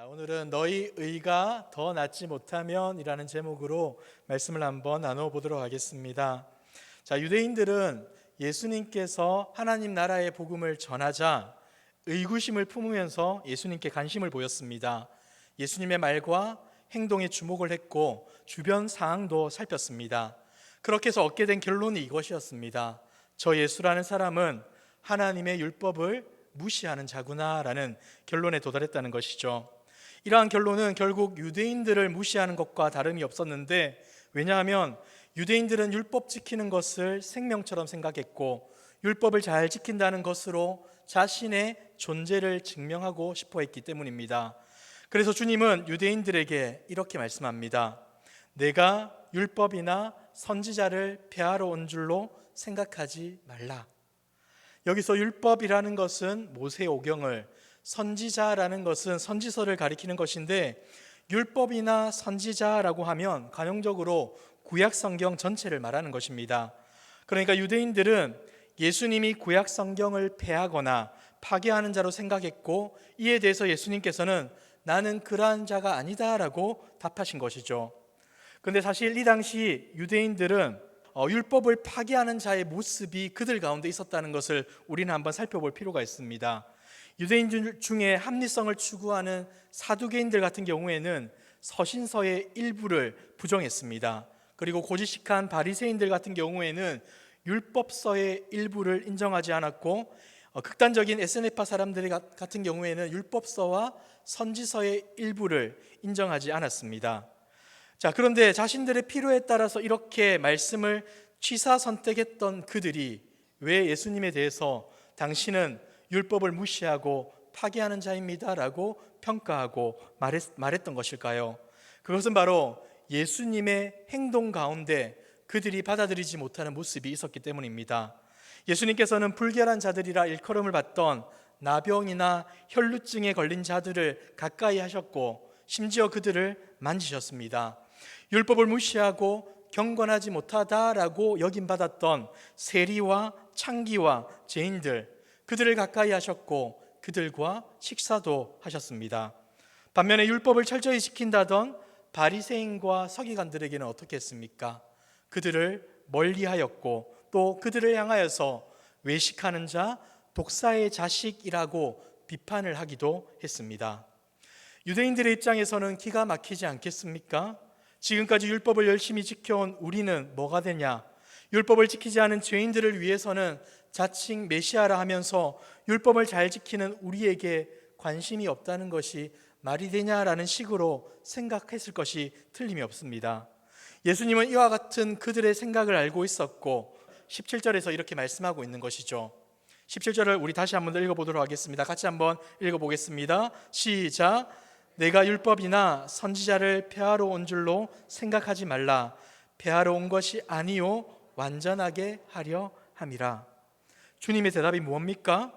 오늘은 너희 의가 더 낫지 못하면 이라는 제목으로 말씀을 한번 나누어 보도록 하겠습니다. 유대인들은 예수님께서 하나님 나라의 복음을 전하자 의구심을 품으면서 예수님께 관심을 보였습니다. 예수님의 말과 행동에 주목을 했고 주변 상황도 살폈습니다. 그렇게 해서 얻게 된 결론이 이것이었습니다. 저 예수라는 사람은 하나님의 율법을 무시하는 자구나라는 결론에 도달했다는 것이죠. 이러한 결론은 결국 유대인들을 무시하는 것과 다름이 없었는데, 왜냐하면 유대인들은 율법 지키는 것을 생명처럼 생각했고 율법을 잘 지킨다는 것으로 자신의 존재를 증명하고 싶어 했기 때문입니다. 그래서 주님은 유대인들에게 이렇게 말씀합니다. 내가 율법이나 선지자를 폐하러 온 줄로 생각하지 말라. 여기서 율법이라는 것은 모세오경을, 선지자라는 것은 선지서를 가리키는 것인데, 율법이나 선지자라고 하면 관용적으로 구약 성경 전체를 말하는 것입니다. 그러니까 유대인들은 예수님이 구약 성경을 폐하거나 파괴하는 자로 생각했고, 이에 대해서 예수님께서는 나는 그러한 자가 아니다라고 답하신 것이죠. 그런데 사실 이 당시 유대인들은 율법을 파괴하는 자의 모습이 그들 가운데 있었다는 것을 우리는 한번 살펴볼 필요가 있습니다. 유대인 중에 합리성을 추구하는 사두개인들 같은 경우에는 서신서의 일부를 부정했습니다. 그리고 고지식한 바리새인들 같은 경우에는 율법서의 일부를 인정하지 않았고, 극단적인 에스네파 사람들 같은 경우에는 율법서와 선지서의 일부를 인정하지 않았습니다. 그런데 자신들의 필요에 따라서 이렇게 말씀을 취사 선택했던 그들이 왜 예수님에 대해서 당신은 율법을 무시하고 파괴하는 자입니다 라고 평가하고 말했던 것일까요? 그것은 바로 예수님의 행동 가운데 그들이 받아들이지 못하는 모습이 있었기 때문입니다. 예수님께서는 불결한 자들이라 일컬음을 받던 나병이나 혈루증에 걸린 자들을 가까이 하셨고 심지어 그들을 만지셨습니다. 율법을 무시하고 경건하지 못하다라고 여김받았던 세리와 창기와 죄인들, 그들을 가까이 하셨고 그들과 식사도 하셨습니다. 반면에 율법을 철저히 지킨다던 바리새인과 서기관들에게는 어떻게 했습니까? 그들을 멀리하였고 또 그들을 향하여서 외식하는 자, 독사의 자식이라고 비판을 하기도 했습니다. 유대인들의 입장에서는 기가 막히지 않겠습니까? 지금까지 율법을 열심히 지켜온 우리는 뭐가 되냐? 율법을 지키지 않은 죄인들을 위해서는 자칭 메시아라 하면서 율법을 잘 지키는 우리에게 관심이 없다는 것이 말이 되냐라는 식으로 생각했을 것이 틀림이 없습니다. 예수님은 이와 같은 그들의 생각을 알고 있었고 17절에서 이렇게 말씀하고 있는 것이죠. 17절을 우리 다시 한번 읽어보도록 하겠습니다. 같이 한번 읽어보겠습니다. 시작. 내가 율법이나 선지자를 폐하러 온 줄로 생각하지 말라. 폐하러 온 것이 아니요 완전하게 하려 함이라. 주님의 대답이 무엇입니까?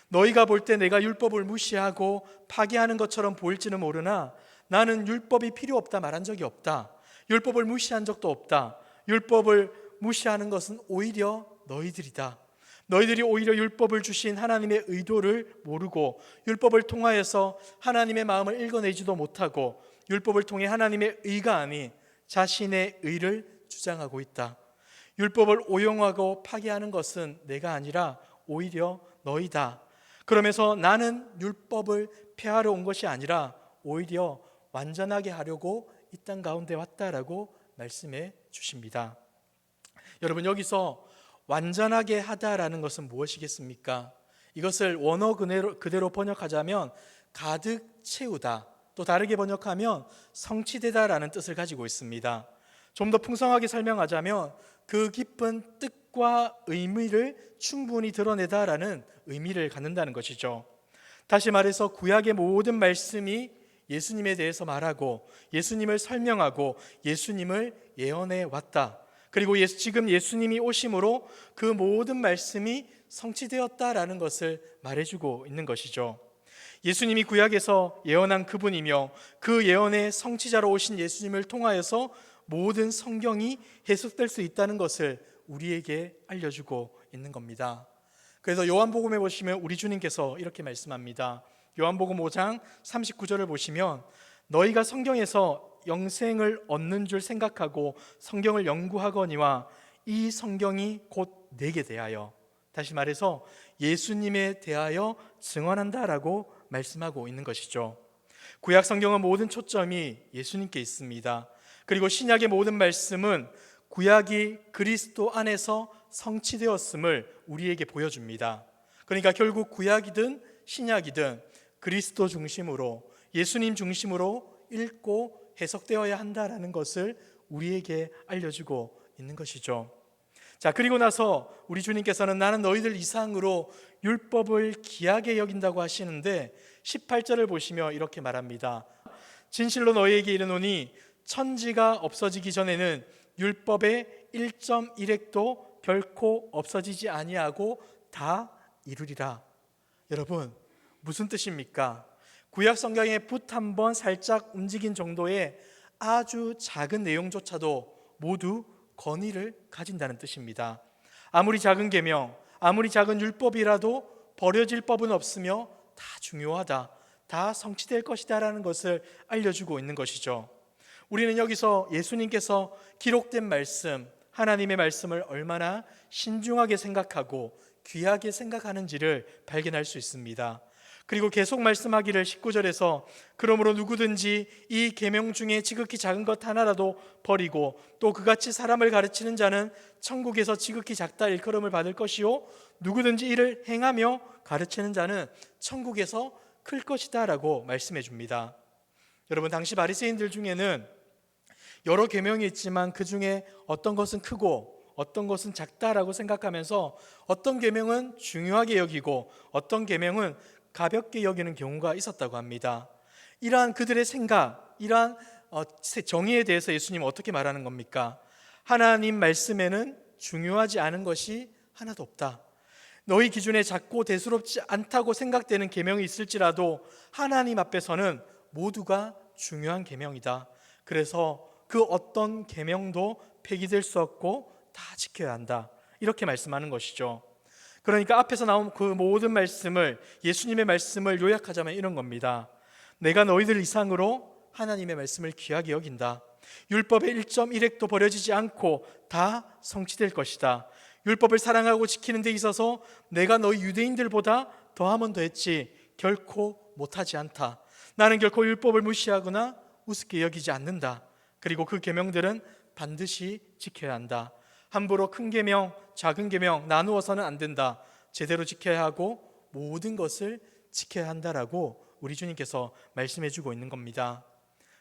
너희가 볼 때 내가 율법을 무시하고 파괴하는 것처럼 보일지는 모르나 나는 율법이 필요 없다 말한 적이 없다. 율법을 무시한 적도 없다. 율법을 무시하는 것은 오히려 너희들이다. 너희들이 오히려 율법을 주신 하나님의 의도를 모르고 율법을 통하여서 하나님의 마음을 읽어내지도 못하고 율법을 통해 하나님의 의가 아닌 자신의 의를 주장하고 있다. 율법을 오용하고 파괴하는 것은 내가 아니라 오히려 너희다. 그러면서 나는 율법을 폐하러 온 것이 아니라 오히려 완전하게 하려고 이 땅 가운데 왔다라고 말씀해 주십니다. 여러분, 여기서 완전하게 하다라는 것은 무엇이겠습니까? 이것을 원어 그대로 번역하자면 가득 채우다, 또 다르게 번역하면 성취되다라는 뜻을 가지고 있습니다. 좀 더 풍성하게 설명하자면 그 깊은 뜻과 의미를 충분히 드러내다라는 의미를 갖는다는 것이죠. 다시 말해서 구약의 모든 말씀이 예수님에 대해서 말하고 예수님을 설명하고 예수님을 예언해 왔다. 그리고 지금 예수님이 오심으로 그 모든 말씀이 성취되었다라는 것을 말해주고 있는 것이죠. 예수님이 구약에서 예언한 그분이며 그 예언의 성취자로 오신 예수님을 통하여서 모든 성경이 해석될 수 있다는 것을 우리에게 알려주고 있는 겁니다. 그래서 요한복음에 보시면 우리 주님께서 이렇게 말씀합니다. 요한복음 5장 39절을 보시면 너희가 성경에서 영생을 얻는 줄 생각하고 성경을 연구하거니와 이 성경이 곧 내게 대하여, 다시 말해서 예수님에 대하여 증언한다라고 말씀하고 있는 것이죠. 구약 성경은 모든 초점이 예수님께 있습니다. 그리고 신약의 모든 말씀은 구약이 그리스도 안에서 성취되었음을 우리에게 보여줍니다. 그러니까 결국 구약이든 신약이든 그리스도 중심으로, 예수님 중심으로 읽고 해석되어야 한다라는 것을 우리에게 알려주고 있는 것이죠. 자, 그리고 나서 우리 주님께서는 나는 너희들 이상으로 율법을 귀하게 여긴다고 하시는데 18절을 보시며 이렇게 말합니다. 진실로 너희에게 이르노니 천지가 없어지기 전에는 율법의 1.1획도 결코 없어지지 아니하고 다 이루리라. 여러분, 무슨 뜻입니까? 구약 성경의 붓 한 번 살짝 움직인 정도의 아주 작은 내용조차도 모두 권위를 가진다는 뜻입니다. 아무리 작은 계명, 아무리 작은 율법이라도 버려질 법은 없으며 다 중요하다, 다 성취될 것이다 라는 것을 알려주고 있는 것이죠. 우리는 여기서 예수님께서 기록된 말씀, 하나님의 말씀을 얼마나 신중하게 생각하고 귀하게 생각하는지를 발견할 수 있습니다. 그리고 계속 말씀하기를 19절에서 그러므로 누구든지 이 계명 중에 지극히 작은 것 하나라도 버리고 또 그같이 사람을 가르치는 자는 천국에서 지극히 작다 일컬음을 받을 것이요 누구든지 이를 행하며 가르치는 자는 천국에서 클 것이다 라고 말씀해 줍니다. 여러분, 당시 바리새인들 중에는 여러 계명이 있지만 그 중에 어떤 것은 크고 어떤 것은 작다라고 생각하면서 어떤 계명은 중요하게 여기고 어떤 계명은 가볍게 여기는 경우가 있었다고 합니다. 이러한 그들의 생각, 이러한 정의에 대해서 예수님은 어떻게 말하는 겁니까? 하나님 말씀에는 중요하지 않은 것이 하나도 없다. 너희 기준에 작고 대수롭지 않다고 생각되는 계명이 있을지라도 하나님 앞에서는 모두가 중요한 계명이다. 그래서 그 어떤 계명도 폐기될 수 없고 다 지켜야 한다. 이렇게 말씀하는 것이죠. 그러니까 앞에서 나온 그 모든 말씀을, 예수님의 말씀을 요약하자면 이런 겁니다. 내가 너희들 이상으로 하나님의 말씀을 귀하게 여긴다. 율법의 1.1획도 버려지지 않고 다 성취될 것이다. 율법을 사랑하고 지키는 데 있어서 내가 너희 유대인들보다 더하면 더했지 결코 못하지 않다. 나는 결코 율법을 무시하거나 우습게 여기지 않는다. 그리고 그 계명들은 반드시 지켜야 한다. 함부로 큰 계명, 작은 계명 나누어서는 안 된다. 제대로 지켜야 하고 모든 것을 지켜야 한다라고 우리 주님께서 말씀해 주고 있는 겁니다.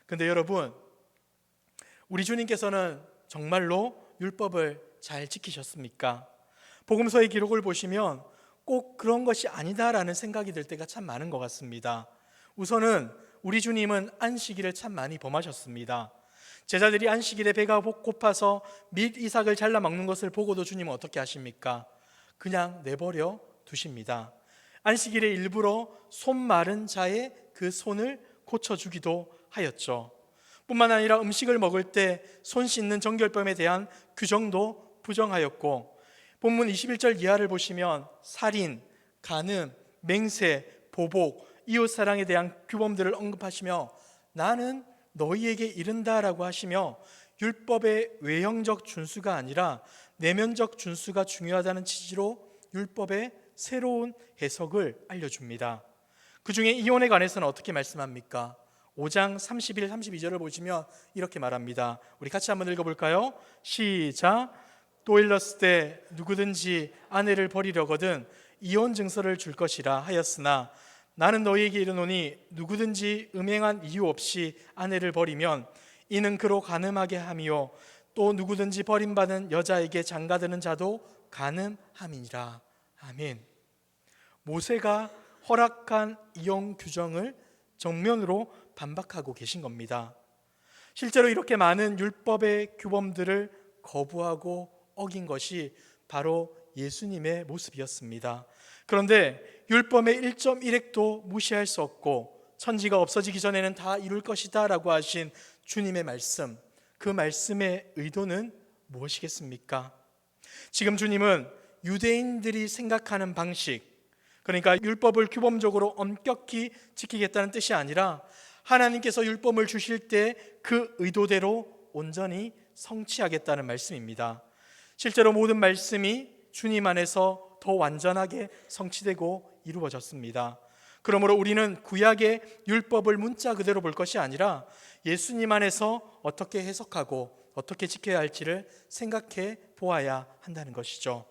근데 여러분, 우리 주님께서는 정말로 율법을 잘 지키셨습니까? 복음서의 기록을 보시면 꼭 그런 것이 아니다라는 생각이 들 때가 참 많은 것 같습니다. 우선은 우리 주님은 안식일을 참 많이 범하셨습니다. 제자들이 안식일에 배가 고파서 밑 이삭을 잘라 먹는 것을 보고도 주님은 어떻게 하십니까? 그냥 내버려 두십니다. 안식일에 일부러 손 마른 자의 그 손을 고쳐주기도 하였죠. 뿐만 아니라 음식을 먹을 때 손 씻는 정결법에 대한 규정도 부정하였고, 본문 21절 이하를 보시면 살인, 간음, 맹세, 보복, 이웃사랑에 대한 규범들을 언급하시며 나는 너희에게 이른다라고 하시며 율법의 외형적 준수가 아니라 내면적 준수가 중요하다는 취지로 율법의 새로운 해석을 알려줍니다. 그 중에 이혼에 관해서는 어떻게 말씀합니까? 5장 31, 32절을 보시면 이렇게 말합니다. 우리 같이 한번 읽어볼까요? 시작. 또 일렀을 때 누구든지 아내를 버리려거든 이혼 증서를 줄 것이라 하였으나 나는 너희에게 이르노니 누구든지 음행한 이유 없이 아내를 버리면 이는 그로 간음하게 함이요 또 누구든지 버림받은 여자에게 장가드는 자도 간음함이니라. 아멘. 모세가 허락한 이혼 규정을 정면으로 반박하고 계신 겁니다. 실제로 이렇게 많은 율법의 규범들을 거부하고 어긴 것이 바로 예수님의 모습이었습니다. 그런데 율법의 1.1획도 무시할 수 없고 천지가 없어지기 전에는 다 이룰 것이다 라고 하신 주님의 말씀, 그 말씀의 의도는 무엇이겠습니까? 지금 주님은 유대인들이 생각하는 방식, 그러니까 율법을 규범적으로 엄격히 지키겠다는 뜻이 아니라 하나님께서 율법을 주실 때 그 의도대로 온전히 성취하겠다는 말씀입니다. 실제로 모든 말씀이 주님 안에서 더 완전하게 성취되고 이루어졌습니다. 그러므로 우리는 구약의 율법을 문자 그대로 볼 것이 아니라 예수님 안에서 어떻게 해석하고 어떻게 지켜야 할지를 생각해 보아야 한다는 것이죠.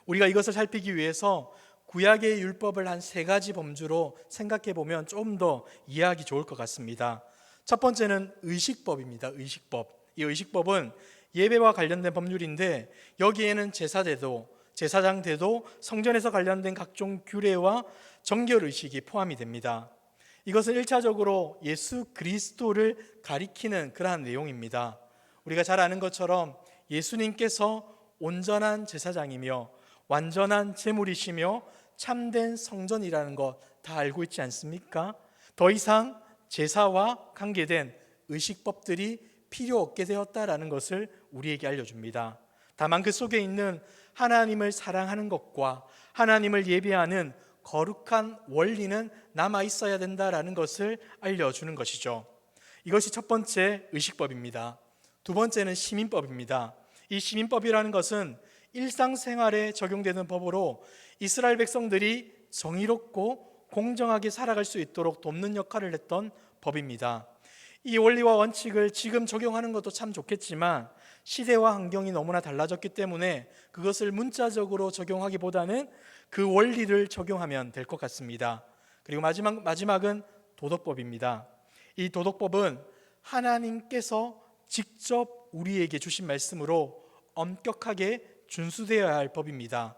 우리가 이것을 살피기 위해서 구약의 율법을 한 3가지 범주로 생각해 보면 좀 더 이해하기 좋을 것 같습니다. 첫 번째는 의식법입니다. 의식법. 이 의식법은 예배와 관련된 법률인데 여기에는 제사제도, 제사장제도, 성전에서 관련된 각종 규례와 정결의식이 포함이 됩니다. 이것은 1차적으로 예수 그리스도를 가리키는 그러한 내용입니다. 우리가 잘 아는 것처럼 예수님께서 온전한 제사장이며 완전한 제물이시며 참된 성전이라는 것 다 알고 있지 않습니까? 더 이상 제사와 관계된 의식법들이 필요 없게 되었다라는 것을 우리에게 알려줍니다. 다만 그 속에 있는 하나님을 사랑하는 것과 하나님을 예배하는 거룩한 원리는 남아 있어야 된다라는 것을 알려주는 것이죠. 이것이 첫 번째 의식법입니다. 두 번째는 시민법입니다. 이 시민법이라는 것은 일상생활에 적용되는 법으로 이스라엘 백성들이 정의롭고 공정하게 살아갈 수 있도록 돕는 역할을 했던 법입니다. 이 원리와 원칙을 지금 적용하는 것도 참 좋겠지만 시대와 환경이 너무나 달라졌기 때문에 그것을 문자적으로 적용하기보다는 그 원리를 적용하면 될 것 같습니다. 그리고 마지막은 도덕법입니다. 이 도덕법은 하나님께서 직접 우리에게 주신 말씀으로 엄격하게 준수되어야 할 법입니다.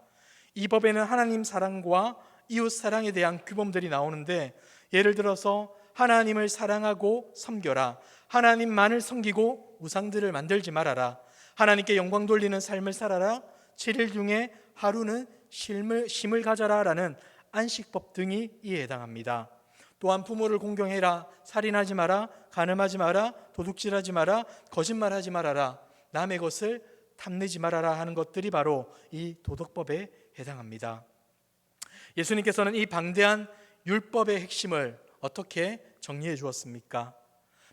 이 법에는 하나님 사랑과 이웃 사랑에 대한 규범들이 나오는데 예를 들어서 하나님을 사랑하고 섬겨라, 하나님만을 섬기고 우상들을 만들지 말아라, 하나님께 영광 돌리는 삶을 살아라, 7일 중에 하루는 쉼을 가져라 라는 안식법 등이 이에 해당합니다. 또한 부모를 공경해라, 살인하지 마라, 간음하지 마라, 도둑질하지 마라, 거짓말하지 말아라, 남의 것을 탐내지 말아라 하는 것들이 바로 이 도덕법에 해당합니다. 예수님께서는 이 방대한 율법의 핵심을 어떻게 정리해 주었습니까?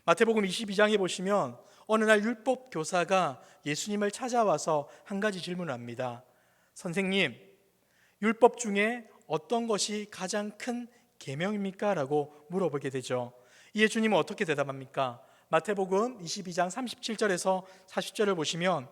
마태복음 22장에 보시면 어느 날 율법 교사가 예수님을 찾아와서 한 가지 질문을 합니다. 선생님, 율법 중에 어떤 것이 가장 큰 계명입니까? 라고 물어보게 되죠. 이에 주님은 어떻게 대답합니까? 마태복음 22장 37절에서 40절을 보시면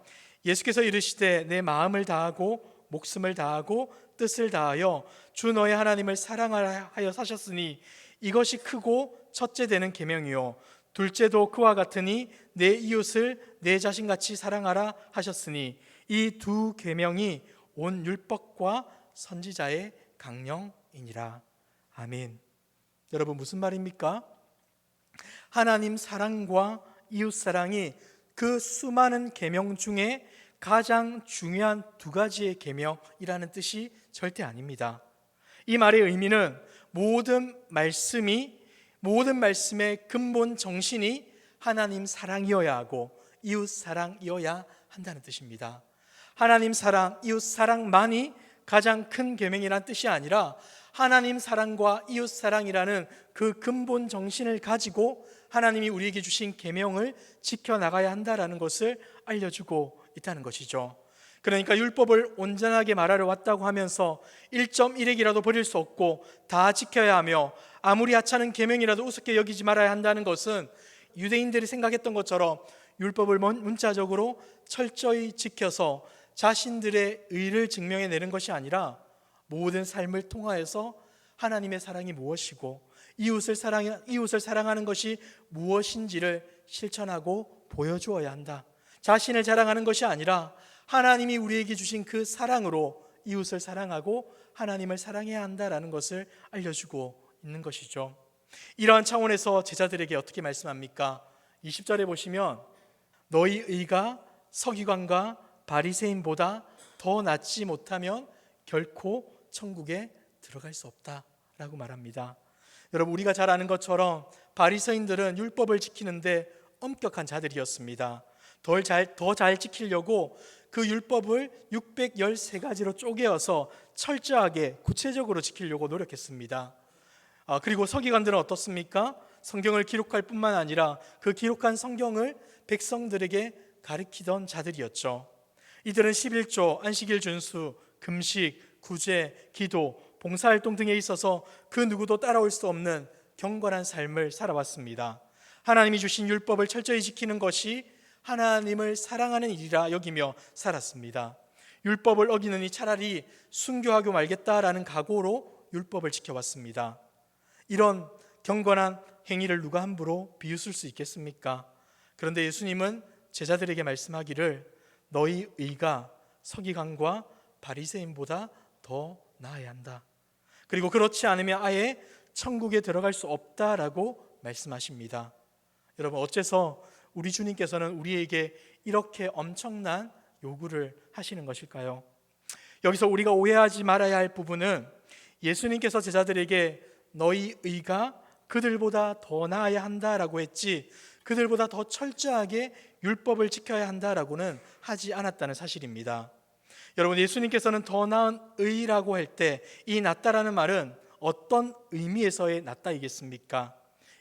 예수께서 이르시되 내 마음을 다하고 목숨을 다하고 뜻을 다하여 주 너의 하나님을 사랑하여 사셨으니 이것이 크고 첫째 되는 계명이요 둘째도 그와 같으니 내 이웃을 내 자신같이 사랑하라 하셨으니 이 두 계명이 온 율법과 선지자의 강령이니라. 아멘. 여러분 무슨 말입니까? 하나님 사랑과 이웃 사랑이 그 수많은 계명 중에 가장 중요한 2가지의 계명이라는 뜻이 절대 아닙니다. 이 말의 의미는 모든 말씀의 근본 정신이 하나님 사랑이어야 하고 이웃 사랑이어야 한다는 뜻입니다. 하나님 사랑, 이웃 사랑만이 가장 큰 계명이라는 뜻이 아니라 하나님 사랑과 이웃 사랑이라는 그 근본 정신을 가지고 하나님이 우리에게 주신 계명을 지켜나가야 한다는 것을 알려주고 있다는 것이죠. 그러니까 율법을 온전하게 말하러 왔다고 하면서 1.1핵이라도 버릴 수 없고 다 지켜야 하며 아무리 하찮은 계명이라도 우습게 여기지 말아야 한다는 것은 유대인들이 생각했던 것처럼 율법을 문자적으로 철저히 지켜서 자신들의 의를 증명해내는 것이 아니라 모든 삶을 통하여서 하나님의 사랑이 무엇이고 이웃을 사랑하는 것이 무엇인지를 실천하고 보여주어야 한다. 자신을 자랑하는 것이 아니라 하나님이 우리에게 주신 그 사랑으로 이웃을 사랑하고 하나님을 사랑해야 한다라는 것을 알려주고 있는 것이죠. 이러한 차원에서 제자들에게 어떻게 말씀합니까? 20절에 보시면 너희 의가 서기관과 바리새인보다 더 낫지 못하면 결코 천국에 들어갈 수 없다라고 말합니다. 여러분 우리가 잘 아는 것처럼 바리새인들은 율법을 지키는데 엄격한 자들이었습니다. 더 잘 지키려고 그 율법을 613가지로 쪼개어서 철저하게 구체적으로 지키려고 노력했습니다. 그리고 서기관들은 어떻습니까? 성경을 기록할 뿐만 아니라 그 기록한 성경을 백성들에게 가르치던 자들이었죠. 이들은 11조, 안식일 준수, 금식, 구제, 기도, 봉사활동 등에 있어서 그 누구도 따라올 수 없는 경건한 삶을 살아왔습니다. 하나님이 주신 율법을 철저히 지키는 것이 하나님을 사랑하는 일이라 여기며 살았습니다. 율법을 어기느니 차라리 순교하고 말겠다라는 각오로 율법을 지켜왔습니다. 이런 경건한 행위를 누가 함부로 비웃을 수 있겠습니까? 그런데 예수님은 제자들에게 말씀하기를 너희 의가 서기관과 바리새인보다 더 나아야 한다. 그리고 그렇지 않으면 아예 천국에 들어갈 수 없다라고 말씀하십니다. 여러분, 어째서 우리 주님께서는 우리에게 이렇게 엄청난 요구를 하시는 것일까요? 여기서 우리가 오해하지 말아야 할 부분은 예수님께서 제자들에게 너희 의가 그들보다 더 나아야 한다라고 했지 그들보다 더 철저하게 율법을 지켜야 한다라고는 하지 않았다는 사실입니다. 여러분, 예수님께서는 더 나은 의라고 할 때 이 낫다라는 말은 어떤 의미에서의 낫다이겠습니까?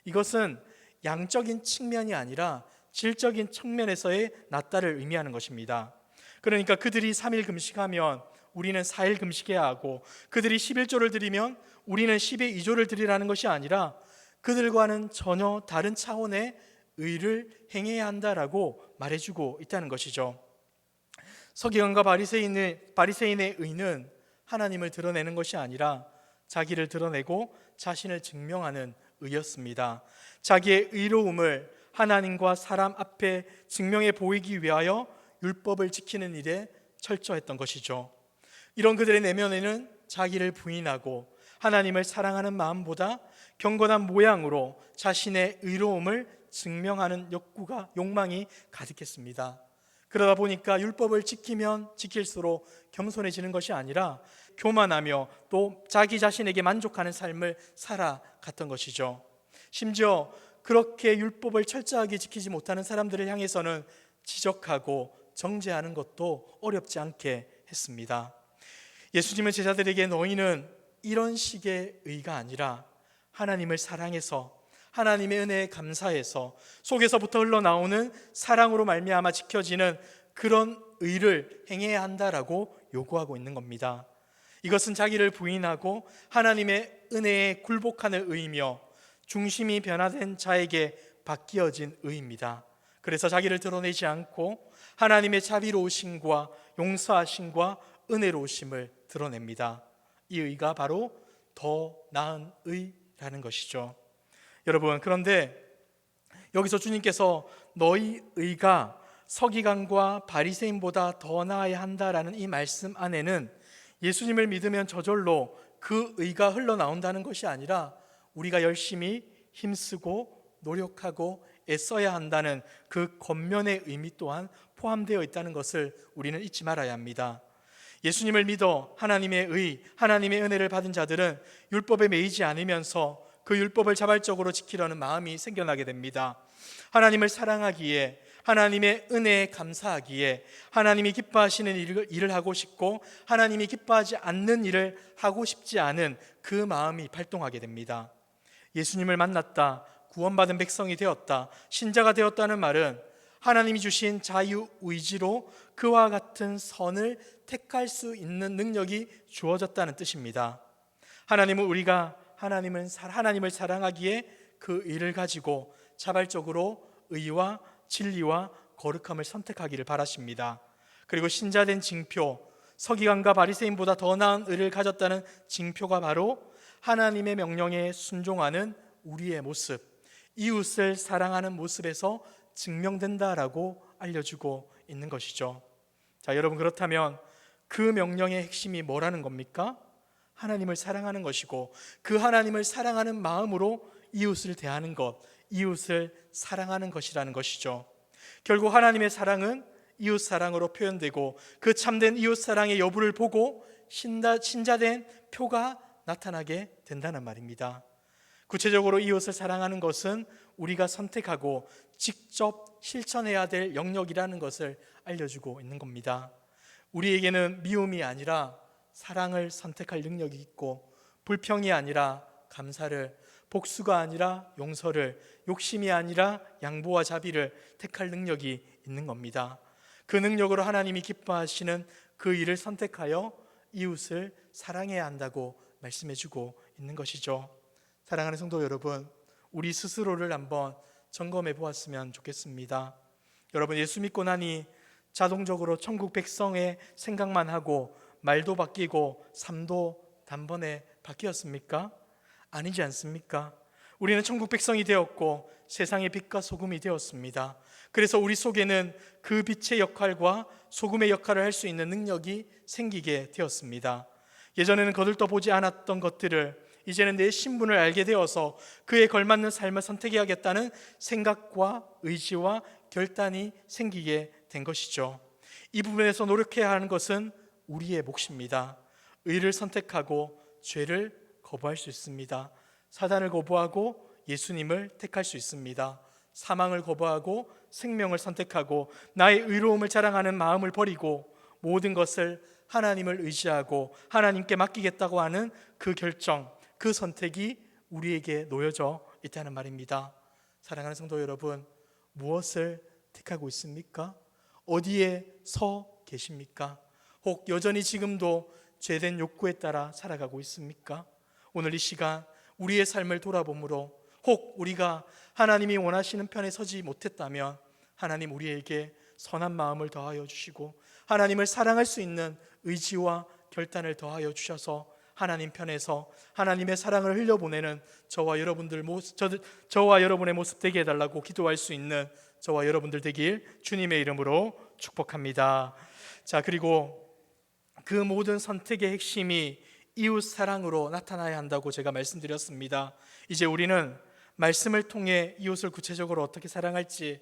이것은 양적인 측면이 아니라 질적인 측면에서의 낫다를 의미하는 것입니다. 그러니까 그들이 3일 금식하면 우리는 4일 금식해야 하고 그들이 11조를 드리면 우리는 10의 2조를 드리라는 것이 아니라 그들과는 전혀 다른 차원의 의를 행해야 한다라고 말해주고 있다는 것이죠. 서기관과 바리새인의 의는 하나님을 드러내는 것이 아니라 자기를 드러내고 자신을 증명하는 의였습니다. 자기의 의로움을 하나님과 사람 앞에 증명해 보이기 위하여 율법을 지키는 일에 철저했던 것이죠. 이런 그들의 내면에는 자기를 부인하고 하나님을 사랑하는 마음보다 경건한 모양으로 자신의 의로움을 증명하는 욕망이 가득했습니다. 그러다 보니까 율법을 지키면 지킬수록 겸손해지는 것이 아니라 교만하며 또 자기 자신에게 만족하는 삶을 살아갔던 것이죠. 심지어 그렇게 율법을 철저하게 지키지 못하는 사람들을 향해서는 지적하고 정죄하는 것도 어렵지 않게 했습니다. 예수님은 제자들에게 너희는 이런 식의 의가 아니라 하나님을 사랑해서 하나님의 은혜에 감사해서 속에서부터 흘러나오는 사랑으로 말미암아 지켜지는 그런 의를 행해야 한다라고 요구하고 있는 겁니다. 이것은 자기를 부인하고 하나님의 은혜에 굴복하는 의이며 중심이 변화된 자에게 바뀌어진 의입니다. 그래서 자기를 드러내지 않고 하나님의 자비로우심과 용서하심과 은혜로우심을 드러냅니다. 이 의가 바로 더 나은 의라는 것이죠. 여러분, 그런데 여기서 주님께서 너희 의가 서기관과 바리새인보다 더 나아야 한다라는 이 말씀 안에는 예수님을 믿으면 저절로 그 의가 흘러나온다는 것이 아니라 우리가 열심히 힘쓰고 노력하고 애써야 한다는 그 겉면의 의미 또한 포함되어 있다는 것을 우리는 잊지 말아야 합니다. 예수님을 믿어 하나님의 의, 하나님의 은혜를 받은 자들은 율법에 매이지 않으면서 그 율법을 자발적으로 지키려는 마음이 생겨나게 됩니다. 하나님을 사랑하기에, 하나님의 은혜에 감사하기에, 하나님이 기뻐하시는 일을 하고 싶고 하나님이 기뻐하지 않는 일을 하고 싶지 않은 그 마음이 발동하게 됩니다. 예수님을 만났다, 구원받은 백성이 되었다, 신자가 되었다는 말은 하나님이 주신 자유의지로 그와 같은 선을 택할 수 있는 능력이 주어졌다는 뜻입니다. 하나님은 우리가 하나님을 사랑하기에 그 의를 가지고 자발적으로 의와 진리와 거룩함을 선택하기를 바라십니다. 그리고 신자된 징표, 서기관과 바리새인보다 더 나은 의를 가졌다는 징표가 바로 하나님의 명령에 순종하는 우리의 모습, 이웃을 사랑하는 모습에서 증명된다라고 알려주고 있는 것이죠. 자, 여러분, 그렇다면 그 명령의 핵심이 뭐라는 겁니까? 하나님을 사랑하는 것이고 그 하나님을 사랑하는 마음으로 이웃을 대하는 것, 이웃을 사랑하는 것이라는 것이죠. 결국 하나님의 사랑은 이웃 사랑으로 표현되고 그 참된 이웃 사랑의 여부를 보고 신자된 표가 나타나게 된다는 말입니다. 구체적으로 이웃을 사랑하는 것은 우리가 선택하고 직접 실천해야 될 영역이라는 것을 알려주고 있는 겁니다. 우리에게는 미움이 아니라 사랑을 선택할 능력이 있고, 불평이 아니라 감사를, 복수가 아니라 용서를, 욕심이 아니라 양보와 자비를 택할 능력이 있는 겁니다. 그 능력으로 하나님이 기뻐하시는 그 일을 선택하여 이웃을 사랑해야 한다고 말씀해주고 있는 것이죠. 사랑하는 성도 여러분, 우리 스스로를 한번 점검해 보았으면 좋겠습니다. 여러분, 예수 믿고 나니 자동적으로 천국 백성의 생각만 하고 말도 바뀌고 삶도 단번에 바뀌었습니까? 아니지 않습니까? 우리는 천국 백성이 되었고 세상의 빛과 소금이 되었습니다. 그래서 우리 속에는 그 빛의 역할과 소금의 역할을 할 수 있는 능력이 생기게 되었습니다. 예전에는 거들떠 보지 않았던 것들을 이제는 내 신분을 알게 되어서 그에 걸맞는 삶을 선택해야겠다는 생각과 의지와 결단이 생기게 된 것이죠. 이 부분에서 노력해야 하는 것은 우리의 몫입니다. 의를 선택하고 죄를 거부할 수 있습니다. 사단을 거부하고 예수님을 택할 수 있습니다. 사망을 거부하고 생명을 선택하고 나의 의로움을 자랑하는 마음을 버리고 모든 것을 하나님을 의지하고 하나님께 맡기겠다고 하는 그 결정, 그 선택이 우리에게 놓여져 있다는 말입니다. 사랑하는 성도 여러분, 무엇을 택하고 있습니까? 어디에 서 계십니까? 혹 여전히 지금도 죄된 욕구에 따라 살아가고 있습니까? 오늘 이 시간 우리의 삶을 돌아보므로 혹 우리가 하나님이 원하시는 편에 서지 못했다면 하나님 우리에게 선한 마음을 더하여 주시고 하나님을 사랑할 수 있는 의지와 결단을 더하여 주셔서 하나님 편에서 하나님의 사랑을 흘려보내는 저와 여러분의 모습 되게 해달라고 기도할 수 있는 저와 여러분들 되길 주님의 이름으로 축복합니다. 자, 그리고 그 모든 선택의 핵심이 이웃 사랑으로 나타나야 한다고 제가 말씀드렸습니다. 이제 우리는 말씀을 통해 이웃을 구체적으로 어떻게 사랑할지,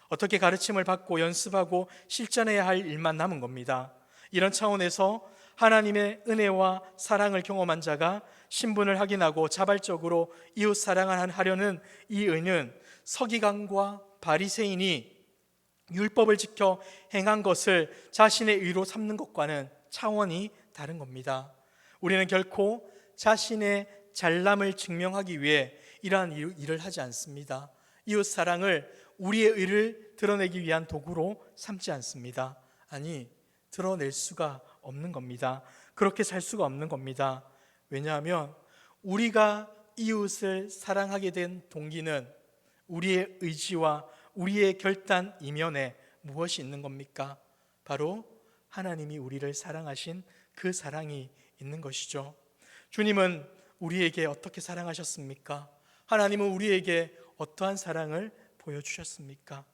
어떻게 가르침을 받고 연습하고 실천해야 할 일만 남은 겁니다. 이런 차원에서 하나님의 은혜와 사랑을 경험한 자가 신분을 확인하고 자발적으로 이웃 사랑을 하려는 이 의는 서기관과 바리새인이 율법을 지켜 행한 것을 자신의 의로 삼는 것과는 차원이 다른 겁니다. 우리는 결코 자신의 잘남을 증명하기 위해 이러한 일을 하지 않습니다. 이웃 사랑을 우리의 의를 드러내기 위한 도구로 삼지 않습니다. 아니, 드러낼 수가 없는 겁니다. 그렇게 살 수가 없는 겁니다. 왜냐하면 우리가 이웃을 사랑하게 된 동기는 우리의 의지와 우리의 결단 이면에 무엇이 있는 겁니까? 바로 하나님이 우리를 사랑하신 그 사랑이 있는 것이죠. 주님은 우리에게 어떻게 사랑하셨습니까? 하나님은 우리에게 어떠한 사랑을 보여주셨습니까?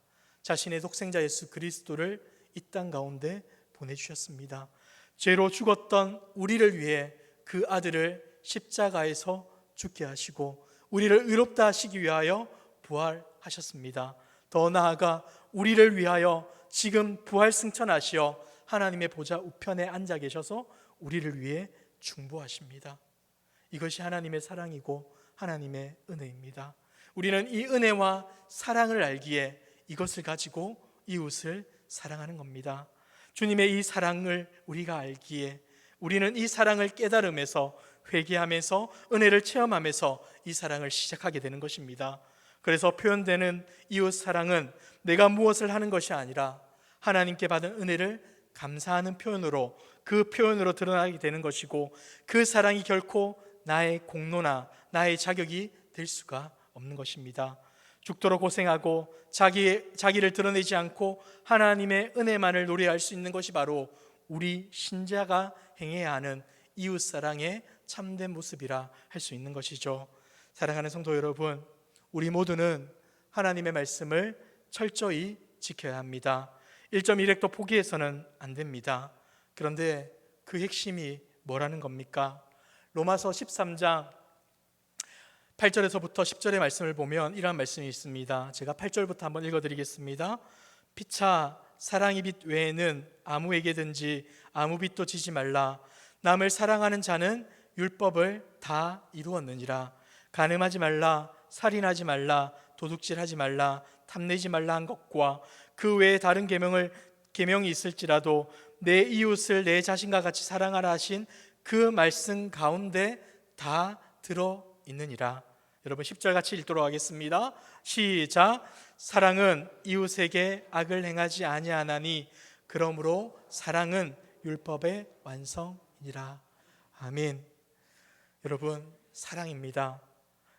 자신의 독생자 예수 그리스도를 이 땅 가운데 보내주셨습니다. 죄로 죽었던 우리를 위해 그 아들을 십자가에서 죽게 하시고 우리를 의롭다 하시기 위하여 부활하셨습니다. 더 나아가 우리를 위하여 지금 부활 승천하시어 하나님의 보좌 우편에 앉아 계셔서 우리를 위해 중보하십니다. 이것이 하나님의 사랑이고 하나님의 은혜입니다. 우리는 이 은혜와 사랑을 알기에 이것을 가지고 이웃을 사랑하는 겁니다. 주님의 이 사랑을 우리가 알기에 우리는 이 사랑을 깨달음에서 회개하면서 은혜를 체험하면서 이 사랑을 시작하게 되는 것입니다. 그래서 표현되는 이웃 사랑은 내가 무엇을 하는 것이 아니라 하나님께 받은 은혜를 감사하는 표현으로 그 표현으로 드러나게 되는 것이고 그 사랑이 결코 나의 공로나 나의 자격이 될 수가 없는 것입니다. 죽도록 고생하고 자기를 드러내지 않고 하나님의 은혜만을 노래할 수 있는 것이 바로 우리 신자가 행해야 하는 이웃 사랑의 참된 모습이라 할 수 있는 것이죠. 사랑하는 성도 여러분, 우리 모두는 하나님의 말씀을 철저히 지켜야 합니다. 1.1획도 포기해서는 안 됩니다. 그런데 그 핵심이 뭐라는 겁니까? 로마서 13장 8절에서부터 10절의 말씀을 보면 이러한 말씀이 있습니다. 제가 8절부터 한번 읽어드리겠습니다. 피차 사랑의 빛 외에는 아무에게든지 아무 빛도 지지 말라. 남을 사랑하는 자는 율법을 다 이루었느니라. 간음하지 말라, 살인하지 말라, 도둑질하지 말라, 탐내지 말라 한 것과 그 외에 다른 계명이 있을지라도 내 이웃을 내 자신과 같이 사랑하라 하신 그 말씀 가운데 다 들어 있느니라. 여러분 10절 같이 읽도록 하겠습니다. 시작. 사랑은 이웃에게 악을 행하지 아니하나니 그러므로 사랑은 율법의 완성이니라. 아멘. 여러분, 사랑입니다.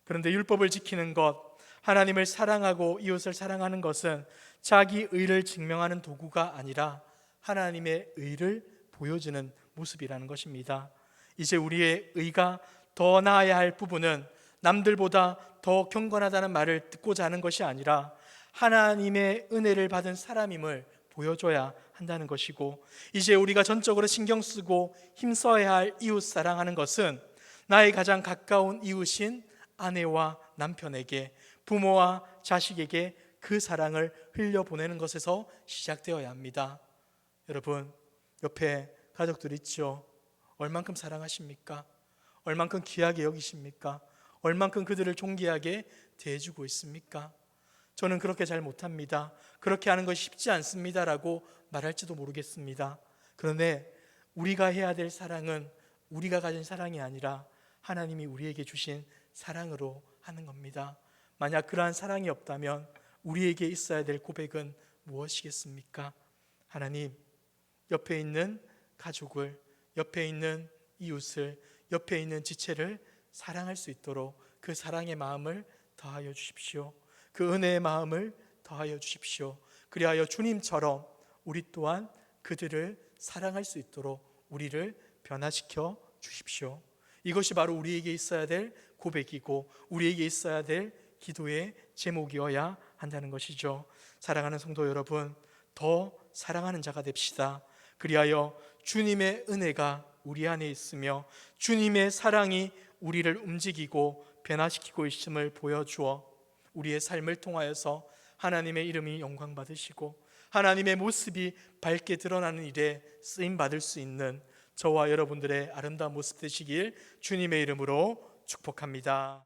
그런데 율법을 지키는 것, 하나님을 사랑하고 이웃을 사랑하는 것은 자기 의를 증명하는 도구가 아니라 하나님의 의를 보여주는 모습이라는 것입니다. 이제 우리의 의가 더 나아야 할 부분은 남들보다 더 경건하다는 말을 듣고자 하는 것이 아니라 하나님의 은혜를 받은 사람임을 보여줘야 한다는 것이고, 이제 우리가 전적으로 신경 쓰고 힘써야 할 이웃 사랑하는 것은 나의 가장 가까운 이웃인 아내와 남편에게, 부모와 자식에게 그 사랑을 흘려보내는 것에서 시작되어야 합니다. 여러분, 옆에 가족들 있죠? 얼만큼 사랑하십니까? 얼만큼 귀하게 여기십니까? 얼만큼 그들을 존귀하게 대해주고 있습니까? 저는 그렇게 잘 못합니다. 그렇게 하는 것이 쉽지 않습니다라고 말할지도 모르겠습니다. 그런데 우리가 해야 될 사랑은 우리가 가진 사랑이 아니라 하나님이 우리에게 주신 사랑으로 하는 겁니다. 만약 그러한 사랑이 없다면 우리에게 있어야 될 고백은 무엇이겠습니까? 하나님, 옆에 있는 가족을, 옆에 있는 이웃을, 옆에 있는 지체를 사랑할 수 있도록 그 사랑의 마음을 더하여 주십시오. 그 은혜의 마음을 더하여 주십시오. 그리하여 주님처럼 우리 또한 그들을 사랑할 수 있도록 우리를 변화시켜 주십시오. 이것이 바로 우리에게 있어야 될 고백이고 우리에게 있어야 될 기도의 제목이어야 한다는 것이죠. 사랑하는 성도 여러분, 더 사랑하는 자가 됩시다. 그리하여 주님의 은혜가 우리 안에 있으며 주님의 사랑이 우리를 움직이고 변화시키고 있음을 보여주어 우리의 삶을 통하여서 하나님의 이름이 영광 받으시고 하나님의 모습이 밝게 드러나는 일에 쓰임 받을 수 있는 저와 여러분들의 아름다운 모습 되시길 주님의 이름으로 축복합니다.